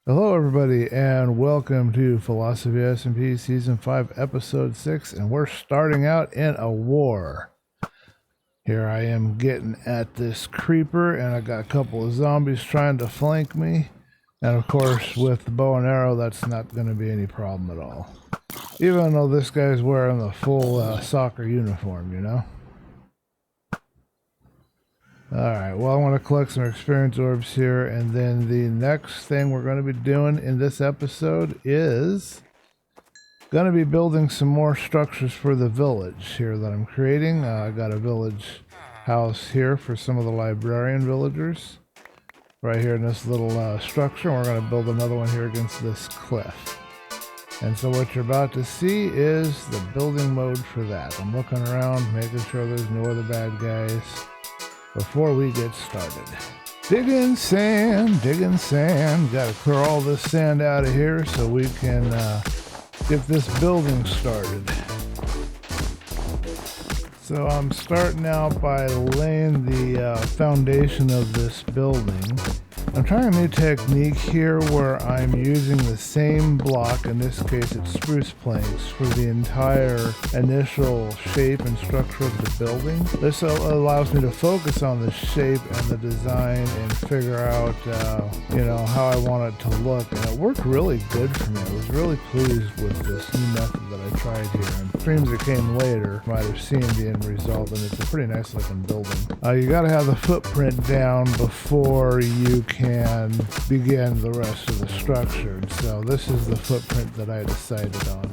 Hello everybody and welcome to Philosophy SMP Season 5 Episode 6, and we're starting out in a war. Here I am getting at this creeper and I got a couple of zombies trying to flank me, and of course with the bow and arrow that's not going to be any problem at all. Even though this guy's wearing the full soccer uniform, you know? Alright, well I want to collect some experience orbs here, and then the next thing we're going to be doing in this episode is going to be building some more structures for the village here that I'm creating. I got a village house here for some of the librarian villagers right here in this little structure, and we're going to build another one here against this cliff. And so what you're about to see is the building mode for that. I'm looking around, making sure there's no other bad guys before we get started. Digging sand. Gotta clear all this sand out of here so we can get this building started. So I'm starting out by laying the foundation of this building. I'm trying a new technique here where I'm using the same block, in this case it's spruce planks, for the entire initial shape and structure of the building. This allows me to focus on the shape and the design and figure out, how I want it to look. And it worked really good for me. I was really pleased with this new method that I tried here. And streams that came later might have seen the end result, and it's a pretty nice looking building. You got to have the footprint down before you can begin the rest of the structure. So this is the footprint that I decided on.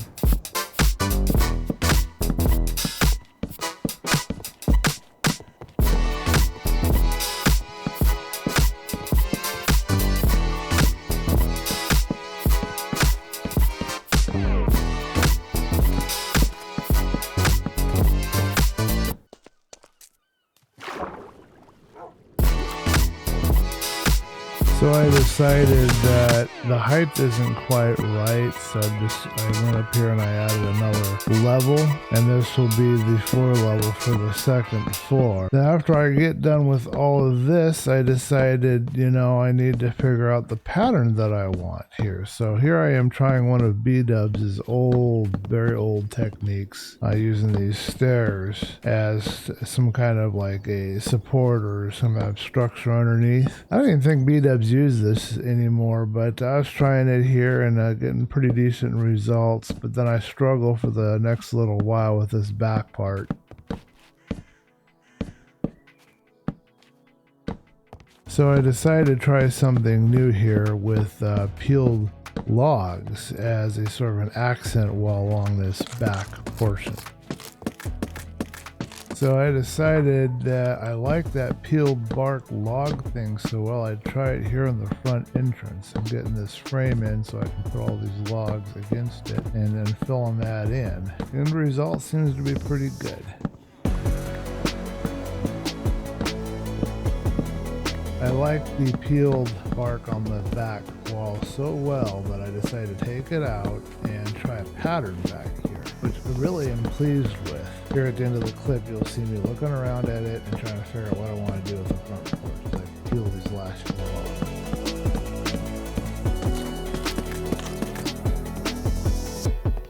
So I decided that the height isn't quite right, so I went up here and I added another level, and this will be the floor level for the second floor. Then after I get done with all of this, I decided, I need to figure out the pattern that I want here. So here I am trying one of B-Dubs' very old techniques, using these stairs as some kind of like a support or some kind of structure underneath. I don't even think B-Dubs use this anymore, but I was trying it here and getting pretty decent results, but then I struggle for the next little while with this back part. So I decided to try something new here with peeled logs as a sort of an accent wall along this back portion. So I decided that I like that peeled bark log thing so well, I'd try it here on the front entrance. I'm getting this frame in so I can put all these logs against it and then filling that in. The end result seems to be pretty good. I like the peeled bark on the back wall so well that I decided to take it out and try a pattern back here, which I really am pleased with. Here at the end of the clip, you'll see me looking around at it and trying to figure out what I want to do with the front porch as I peel these last few logs.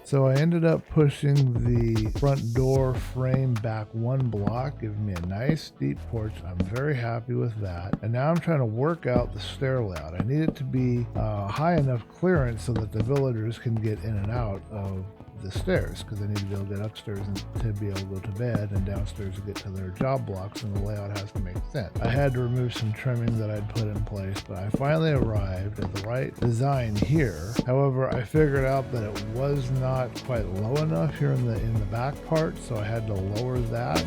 So I ended up pushing the front door frame back one block, giving me a nice deep porch. I'm very happy with that. And now I'm trying to work out the stair layout. I need it to be high enough clearance so that the villagers can get in and out of the stairs, because they need to be able to get upstairs and to be able to go to bed, and downstairs to get to their job blocks, and the layout has to make sense. I had to remove some trimming that I'd put in place, but I finally arrived at the right design here. However, I figured out that it was not quite low enough here in the back part, so I had to lower that.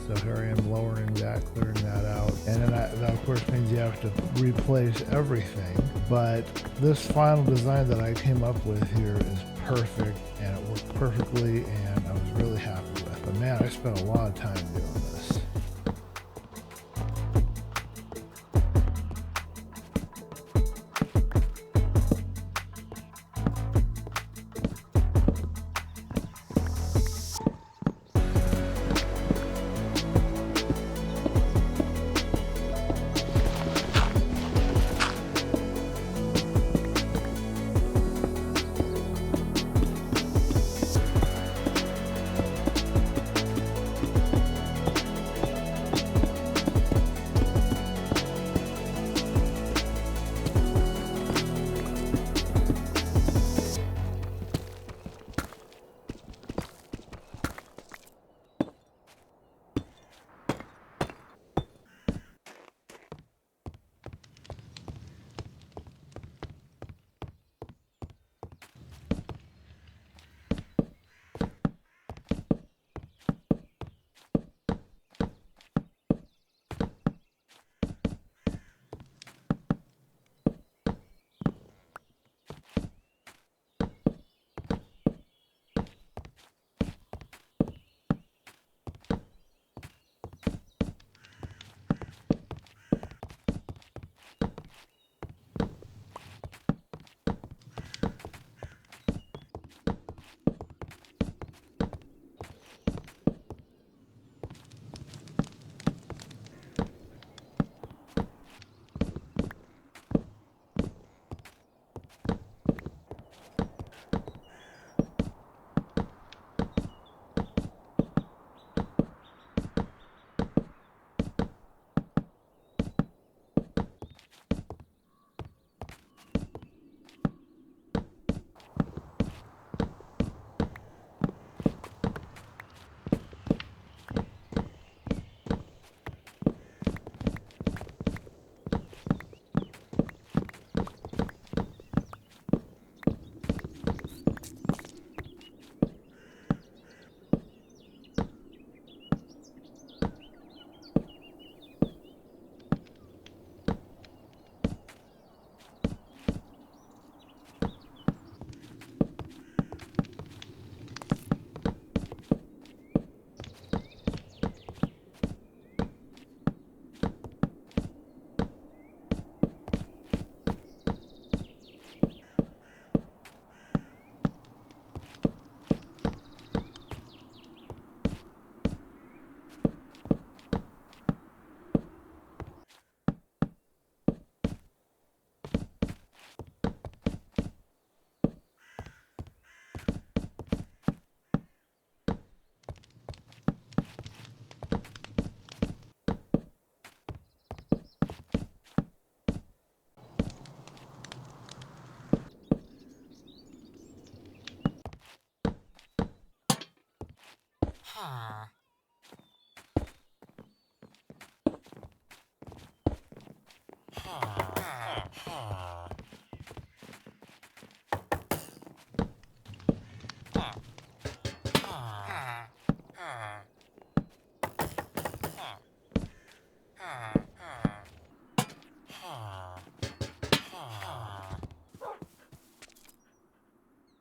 So here I am lowering that, clearing that out, and then that of course means you have to replace everything. But this final design that I came up with here is perfect, and it worked perfectly, and I was really happy with it. But man, I spent a lot of time doing this.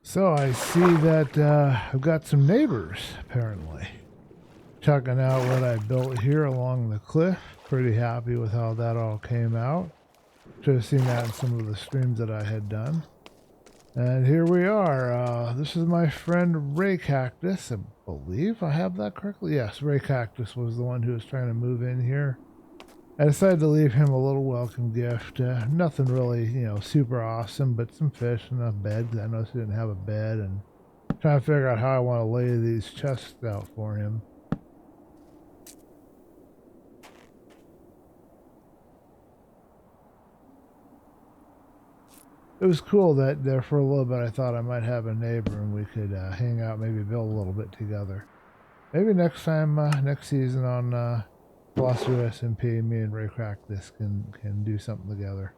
So I see that I've got some neighbors, apparently. Checking out what I built here along the cliff. Pretty happy with how that all came out. Should have seen that in some of the streams that I had done. And here we are. This is my friend Ray Cactus. I believe I have that correctly. Yes, Ray Cactus was the one who was trying to move in here. I decided to leave him a little welcome gift. Nothing really, super awesome, but some fish and a bed, because I noticed he didn't have a bed, and trying to figure out how I want to lay these chests out for him. It was cool that there for a little bit I thought I might have a neighbor and we could hang out, maybe build a little bit together. Maybe next time, next season on Philosophy SMP, me and Ray Cactus can do something together.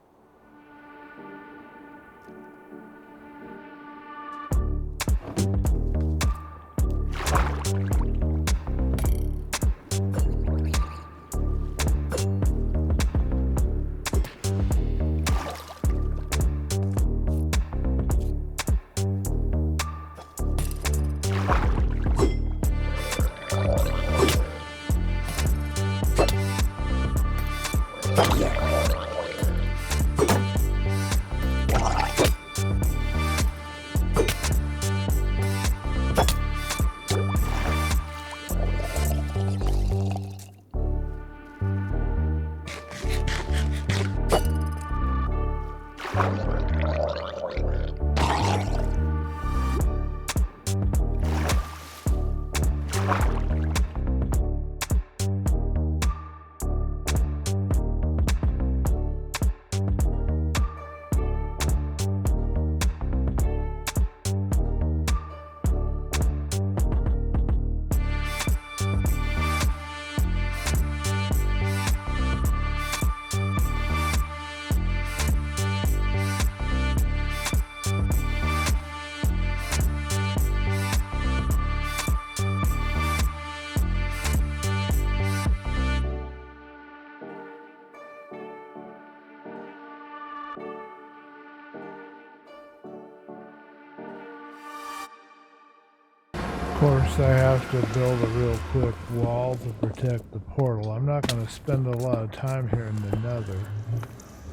Of course, I have to build a real quick wall to protect the portal. I'm not going to spend a lot of time here in the nether.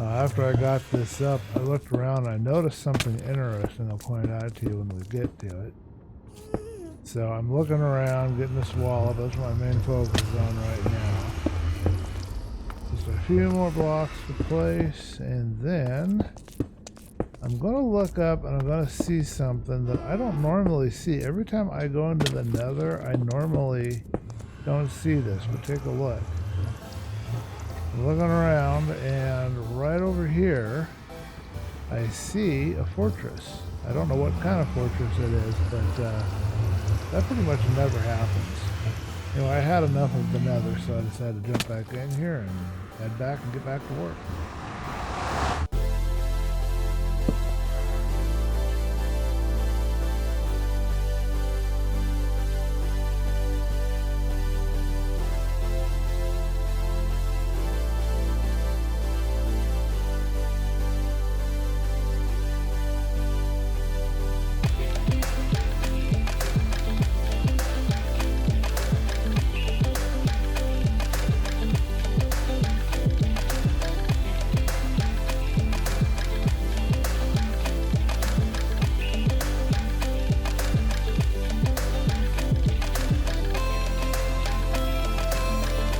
After I got this up, I looked around and I noticed something interesting I'll point out to you when we get to it. So I'm looking around, getting this wall up. That's what my main focus is on right now. Just a few more blocks to place, and then I'm going to look up and I'm going to see something that I don't normally see. Every time I go into the nether, I normally don't see this, but take a look. I'm looking around, and right over here, I see a fortress. I don't know what kind of fortress it is, but that pretty much never happens. I had enough of the nether, so I decided to jump back in here and head back and get back to work.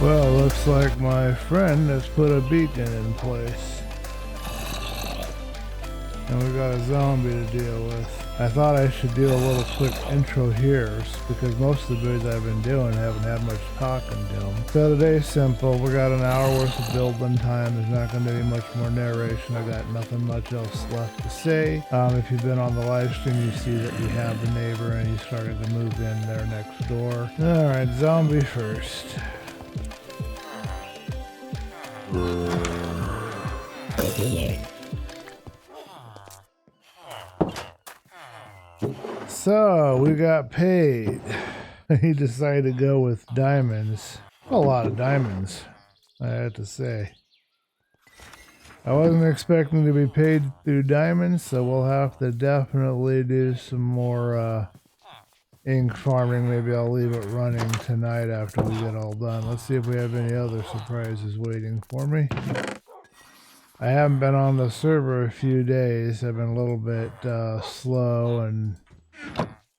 Well, looks like my friend has put a beacon in place. And we got a zombie to deal with. I thought I should do a little quick intro here because most of the videos I've been doing haven't had much talking to them. So today's simple. We got an hour worth of building time. There's not going to be much more narration. I got nothing much else left to say. If you've been on the live stream, you see that we have the neighbor and he started to move in there next door. All right, zombie first. So we got paid. He decided to go with diamonds. A lot of diamonds, I have to say. I wasn't expecting to be paid through diamonds, so we'll have to definitely do some more ink farming. Maybe I'll leave it running tonight after we get all done. Let's see if we have any other surprises waiting for me. I haven't been on the server a few days. I've been a little bit slow and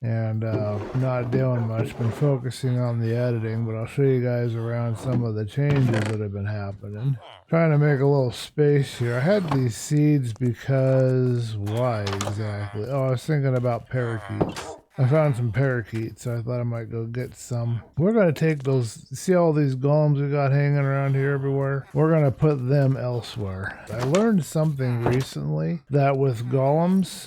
not doing much. Been focusing on the editing, but I'll show you guys around some of the changes that have been happening. Trying to make a little space here. I had these seeds because why exactly? Oh, I was thinking about parakeets. I found some parakeets, so I thought I might go get some. We're going to take those, see all these golems we got hanging around here everywhere? We're going to put them elsewhere. I learned something recently that with golems,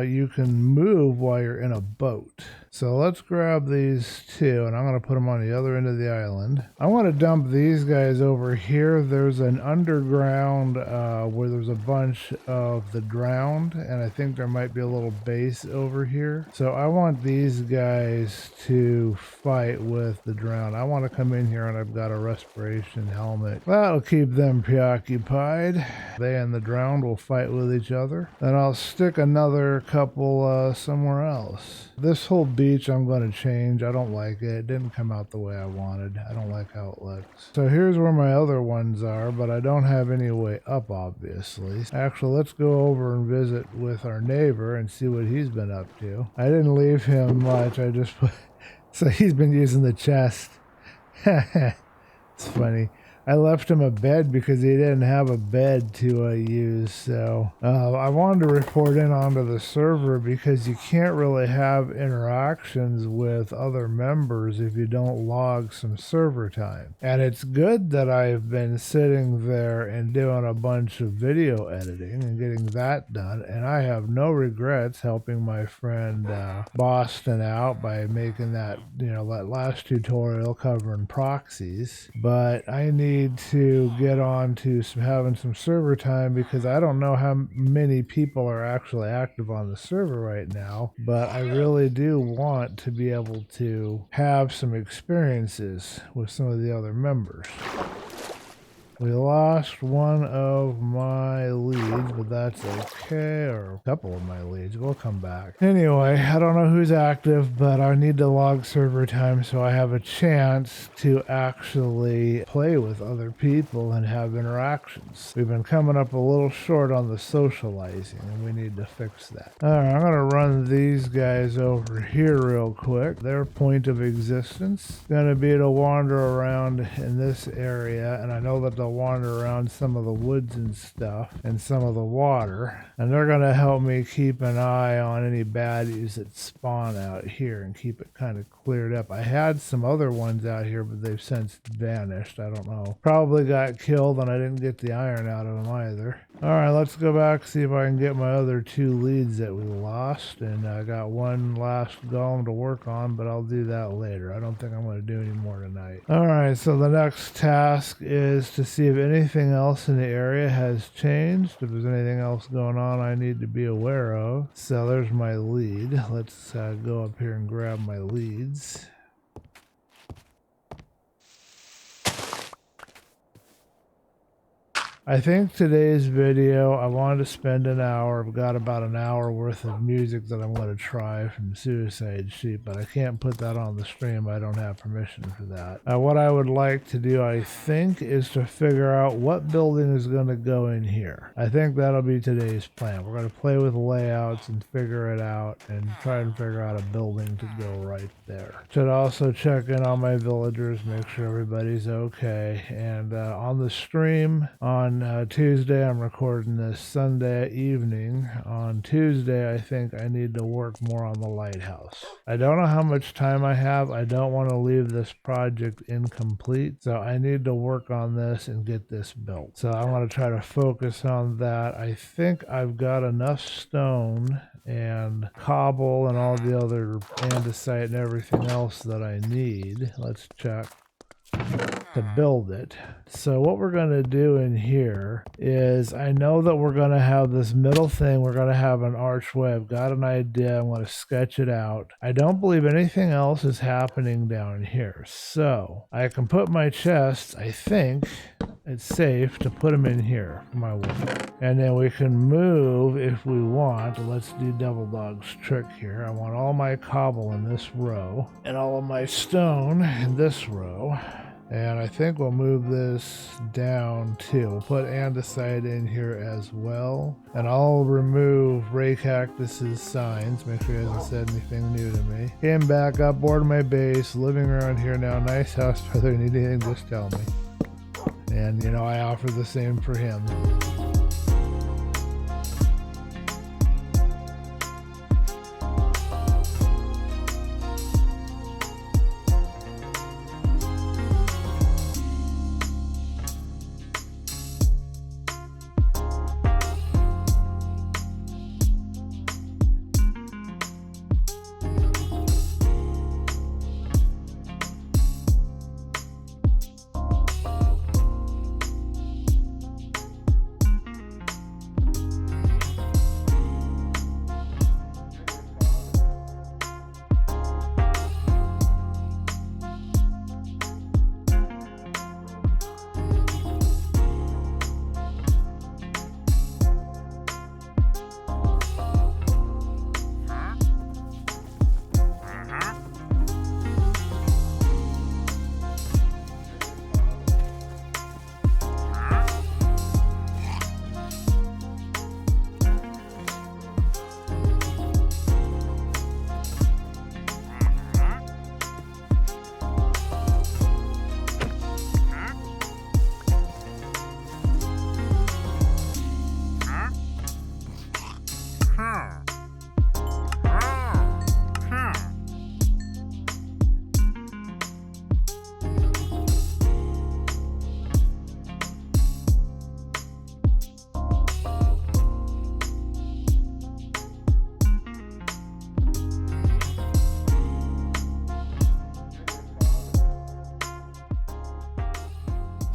you can move while you're in a boat. So let's grab these two, and I'm going to put them on the other end of the island. I want to dump these guys over here. There's an underground where there's a bunch of the drowned, and I think there might be a little base over here. So I want these guys to fight with the drowned. I want to come in here, and I've got a respiration helmet. That'll keep them preoccupied. They and the drowned will fight with each other. Then I'll stick another couple somewhere else. This whole beach I'm going to change. I don't like it. It didn't come out the way I wanted. I don't like how it looks. So here's where my other ones are, but I don't have any way up, obviously. Actually, let's go over and visit with our neighbor and see what he's been up to. I didn't leave him much. I just put... So he's been using the chest. It's funny. I left him a bed because he didn't have a bed to use, so I wanted to report in onto the server because you can't really have interactions with other members if you don't log some server time. And it's good that I've been sitting there and doing a bunch of video editing and getting that done, and I have no regrets helping my friend Boston out by making that, that last tutorial covering proxies. But I need to get on to having some server time because I don't know how many people are actually active on the server right now, but I really do want to be able to have some experiences with some of the other members. We lost one of my leads, but that's okay, or a couple of my leads. We'll come back. Anyway, I don't know who's active, but I need to log server time so I have a chance to actually play with other people and have interactions. We've been coming up a little short on the socializing, and we need to fix that. Alright, I'm going to run these guys over here real quick. Their point of existence is going to be to wander around in this area, and I know that they'll wander around some of the woods and stuff and some of the water, and they're going to help me keep an eye on any baddies that spawn out here and keep it kind of cleared up. I had some other ones out here, but they've since vanished. I don't know. Probably got killed and I didn't get the iron out of them either. Alright, let's go back, see if I can get my other two leads that we lost, and I got one last golem to work on, but I'll do that later. I don't think I'm going to do any more tonight. Alright, so the next task is to see if anything else in the area has changed, if there's anything else going on I need to be aware of. So there's my lead. Let's go up here and grab my leads. I think today's video, I wanted to spend an hour. I've got about an hour worth of music that I'm going to try from Suicide Sheep, but I can't put that on the stream. I don't have permission for that. What I would like to do, I think, is to figure out what building is going to go in here. I think that'll be today's plan. We're going to play with layouts and figure it out and try and figure out a building to go right there. Should also check in on my villagers, make sure everybody's okay. And on the stream on on Tuesday. I'm recording this Sunday evening. On Tuesday, I think I need to work more on the lighthouse. I don't know how much time I have. I don't want to leave this project incomplete, so I need to work on this and get this built. So I want to try to focus on that. I think I've got enough stone and cobble and all the other andesite and everything else that I need. Let's check. To build it. So what we're going to do in here is, I know that we're going to have this middle thing, we're going to have an archway. I've got an idea, I'm going to sketch it out. I don't believe anything else is happening down here, so I can put my chests. I think it's safe to put them in here for my wood, and then we can move if we want. Let's do Devil Dog's trick here. I want all my cobble in this row and all of my stone in this row. And I think we'll move this down too. We'll put andesite in here as well. And I'll remove Ray Cactus's signs. Make sure he hasn't said anything new to me. Came back up, board my base, living around here now. Nice house, brother. Need anything, just tell me. And you know, I offer the same for him.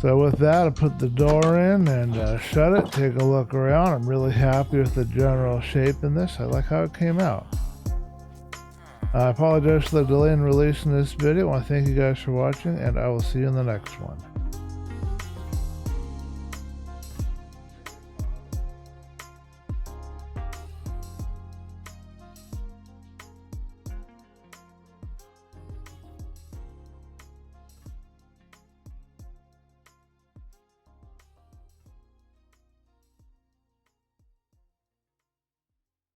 So with that, I put the door in and shut it, take a look around. I'm really happy with the general shape in this. I like how it came out. I apologize for the delay in releasing this video. I want to thank you guys for watching, and I will see you in the next one.